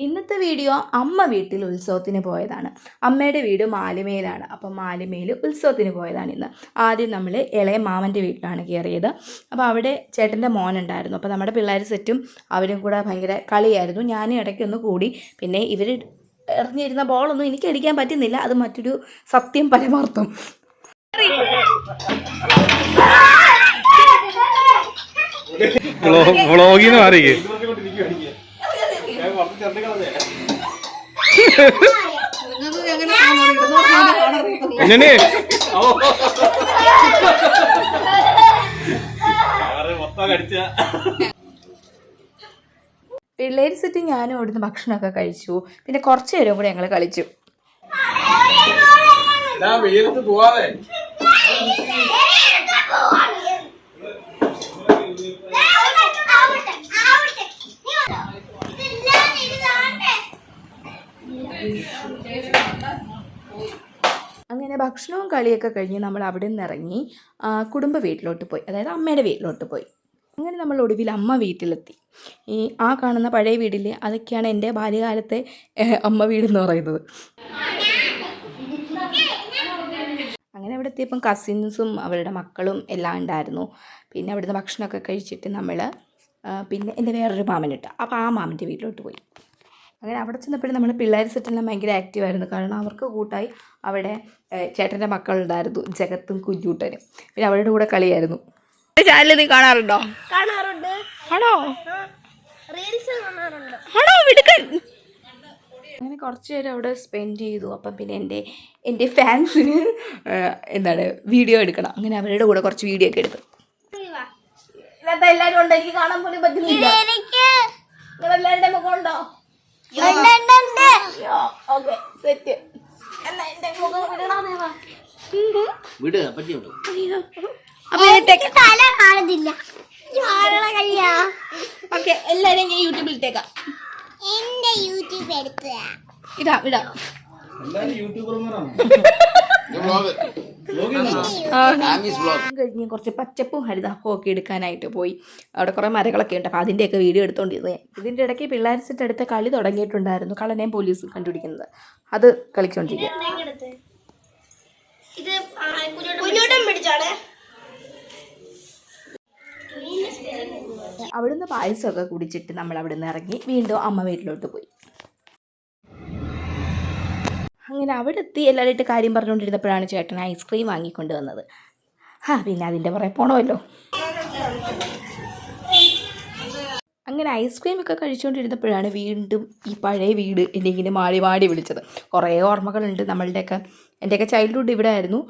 ഇന്നത്തെ വീഡിയോ അമ്മ വീട്ടിൽ ഉത്സവത്തിന് പോയതാണ്. അമ്മയുടെ വീട് മാലിമേലാണ്. അപ്പം മാലിമേൽ ഉത്സവത്തിന് പോയതാണ് ഇന്ന്. ആദ്യം നമ്മൾ ഇളയ മാമൻ്റെ വീട്ടിലാണ് കയറിയത്. അപ്പോൾ അവിടെ ചേട്ടൻ്റെ മോനുണ്ടായിരുന്നു. അപ്പോൾ നമ്മുടെ പിള്ളേർ സെറ്റും അവരും കൂടെ ഭയങ്കര കളിയായിരുന്നു. ഞാനും ഇടയ്ക്കൊന്ന് കൂടി. പിന്നെ ഇവർ എറിഞ്ഞിരുന്ന ബോളൊന്നും എനിക്ക് അടിക്കാൻ പറ്റുന്നില്ല. അത് മറ്റൊരു സത്യം പരമാർത്ഥം. വ്ളോഗിന്ന് മാറിയേ പിള്ളേർ സെറ്റ് ഞാനും അവിടുന്ന് ഭക്ഷണമൊക്കെ കഴിച്ചു. പിന്നെ കുറച്ച് നേരം കൂടെ ഞങ്ങൾ കളിച്ചു. അങ്ങനെ ഭക്ഷണവും കളിയൊക്കെ കഴിഞ്ഞ് നമ്മൾ അവിടെ നിന്ന് ഇറങ്ങി കുടുംബ വീട്ടിലോട്ട് പോയി, അതായത് അമ്മയുടെ വീട്ടിലോട്ട് പോയി. അങ്ങനെ നമ്മൾ ഒടുവിൽ അമ്മ വീട്ടിലെത്തി. ആ കാണുന്ന പഴയ വീടില്ലേ, അതൊക്കെയാണ് എൻ്റെ ബാല്യകാലത്തെ അമ്മ വീടെന്ന് പറയുന്നത്. അങ്ങനെ അവിടെ എത്തിയപ്പം കസിൻസും അവരുടെ മക്കളും എല്ലാം ഉണ്ടായിരുന്നു. പിന്നെ അവിടുന്ന് ഭക്ഷണമൊക്കെ കഴിച്ചിട്ട് നമ്മൾ പിന്നെ എൻ്റെ വേറൊരു മാമനിട്ട്, അപ്പോൾ ആ മാമൻ്റെ വീട്ടിലോട്ട് പോയി. അങ്ങനെ അവിടെ ചെന്നപ്പോഴും നമ്മൾ പിള്ളേർ സെറ്റെല്ലാം ഭയങ്കര ആക്റ്റീവായിരുന്നു. കാരണം അവർക്ക് കൂട്ടായി അവിടെ ചേട്ടൻ്റെ മക്കളുണ്ടായിരുന്നു, ജഗത്തും കുഞ്ഞൂട്ടനും. പിന്നെ അവരുടെ കൂടെ കളിയായിരുന്നു. ചാനൽ നീ കാണാറുണ്ടോ? കാണാറുണ്ട്. ആണോ? റീൽസ് കാണാറുണ്ട്. ആണോ? വിടുക്കൻ. അങ്ങനെ കുറച്ച് നേരം അവിടെ സ്പെൻഡ് ചെയ്തു. അപ്പം പിന്നെ എൻ്റെ ഫാൻസിന് വീഡിയോ എടുക്കണം. അങ്ങനെ അവരുടെ കൂടെ കുറച്ച് വീഡിയോ ഒക്കെ എടുത്തു. ഇന്നത്തെ എല്ലാവരും ഉണ്ട്, എനിക്ക് കാണാൻ പോലും പറ്റുന്നില്ല. നിങ്ങളെല്ലാവരുടെ മുഖം ഉണ്ടോ? Okay, set. എന്നാ എൻ്റെ മുഖം ഓക്കെ, എല്ലാവരും ഞാൻ യൂട്യൂബിൽ ഇട്ടേക്കാം. ഇടാം. കഴിഞ്ഞ് കുറച്ച് പച്ചപ്പും ഹരിതാപ്പും ഒക്കെ എടുക്കാനായിട്ട് പോയി. അവിടെ കുറേ മരങ്ങളൊക്കെ ഉണ്ട്. അപ്പോൾ അതിൻ്റെയൊക്കെ വീഡിയോ എടുത്തോണ്ടിരുന്നത്. ഇതിൻ്റെ ഇടയ്ക്ക് പിള്ളേർ സെറ്റ് എടുത്ത കളി തുടങ്ങിയിട്ടുണ്ടായിരുന്നു. കള്ളനെയും പോലീസും കണ്ടുപിടിക്കുന്നത്, അത് കളിച്ചോണ്ടിരിക്കുക. അവിടുന്ന് പായസമൊക്കെ കുടിച്ചിട്ട് നമ്മൾ അവിടെ നിന്ന് ഇറങ്ങി വീണ്ടും അമ്മ വീട്ടിലോട്ട് പോയി. അങ്ങനെ അവിടെ എത്തി എല്ലാവരുമായിട്ട് കാര്യം പറഞ്ഞുകൊണ്ടിരുന്നപ്പോഴാണ് ചേട്ടൻ ഐസ്ക്രീം വാങ്ങിക്കൊണ്ട് വന്നത്. പിന്നെ അതിൻ്റെ പുറകെ പോണമല്ലോ. അങ്ങനെ ഐസ്ക്രീമൊക്കെ കഴിച്ചുകൊണ്ടിരുന്നപ്പോഴാണ് വീണ്ടും ഈ പഴയ വീട് എന്നെ ഇങ്ങനെ മാടി വിളിച്ചത്. കുറേ ഓർമ്മകളുണ്ട് നമ്മളുടെയൊക്കെ. എൻ്റെയൊക്കെ ചൈൽഡ്ഹുഡ് ഇവിടെ ആയിരുന്നു.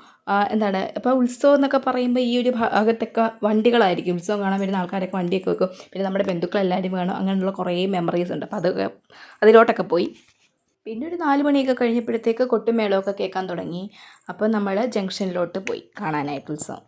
ഇപ്പോൾ ഉത്സവം എന്നൊക്കെ പറയുമ്പോൾ ഈ ഒരു ഭാഗത്തൊക്കെ വണ്ടികളായിരിക്കും. ഉത്സവം കാണാൻ വരുന്ന ആൾക്കാരൊക്കെ വണ്ടിയൊക്കെ വെക്കും. പിന്നെ നമ്മുടെ ബന്ധുക്കളെല്ലാവരും വേണം. അങ്ങനെയുള്ള കുറേ മെമ്മറീസ് ഉണ്ട്. അപ്പോൾ അതൊക്കെ അതിലോട്ടൊക്കെ പോയി. പിന്നെ ഒരു 4 മണിയൊക്കെ കഴിഞ്ഞപ്പോഴത്തേക്ക് കൊട്ടുമേളമൊക്കെ കേൾക്കാൻ തുടങ്ങി. അപ്പോൾ നമ്മൾ ജംഗ്ഷനിലോട്ട് പോയി കാണാനായിട്ട് ഉത്സവം.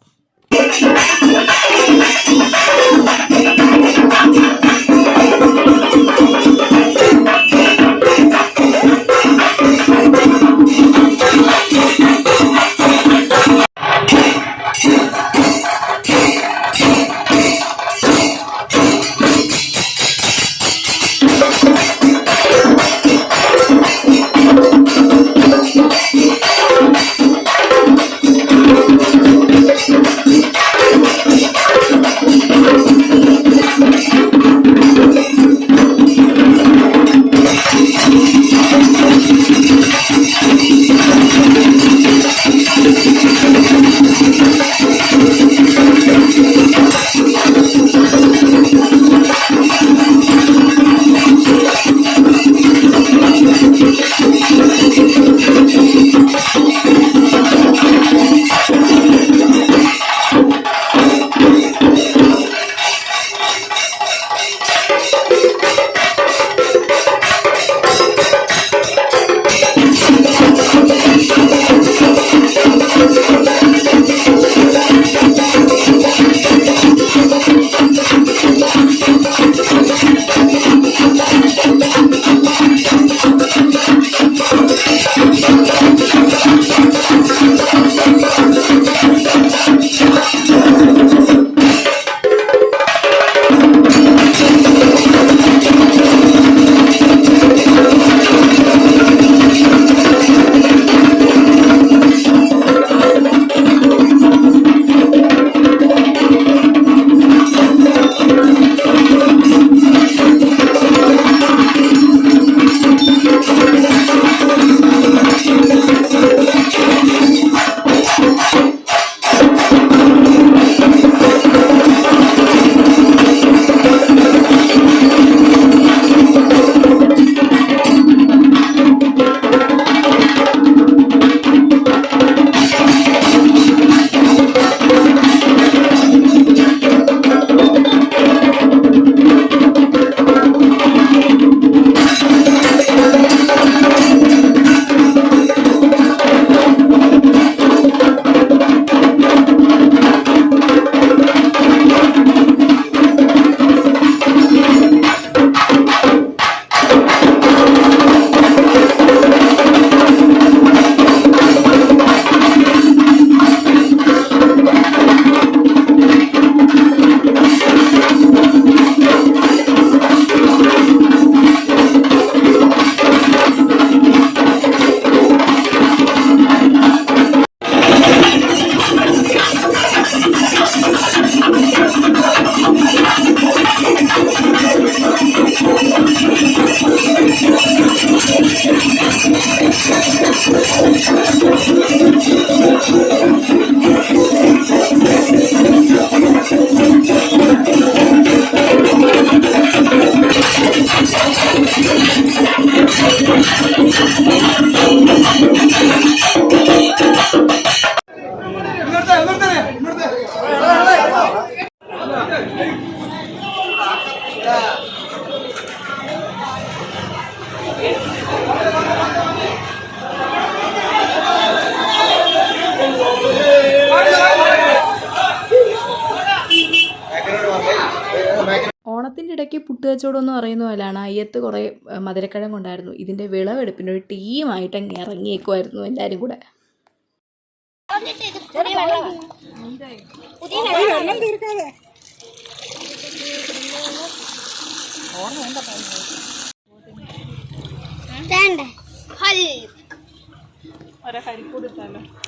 ഓണത്തിൻ്റെ ഇടയ്ക്ക് പുട്ടുകച്ചവടം എന്ന് പറയുന്ന പോലെയാണ്. അയ്യത്ത് കുറേ മധുരക്കിഴങ്ങ് ഉണ്ടായിരുന്നു. ഇതിൻ്റെ വിളവെടുപ്പിന് ഒരു ടീമായിട്ട് അങ്ങ് ഇറങ്ങിയേക്കുമായിരുന്നു എല്ലാവരും കൂടെ.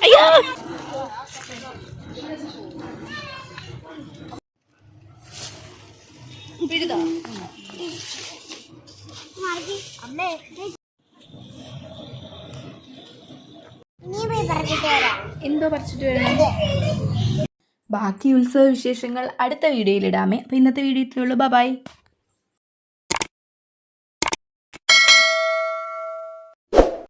അയ്യോ എന്തോ പറിച്ചിട്ട് വരണം. ബാക്കി ഉത്സവ വിശേഷങ്ങൾ അടുത്ത വീഡിയോയിൽ ഇടാമേ. അപ്പോൾ ഇന്നത്തെ വീഡിയോ ഇത്രയേ ഉള്ളൂ. ബൈ.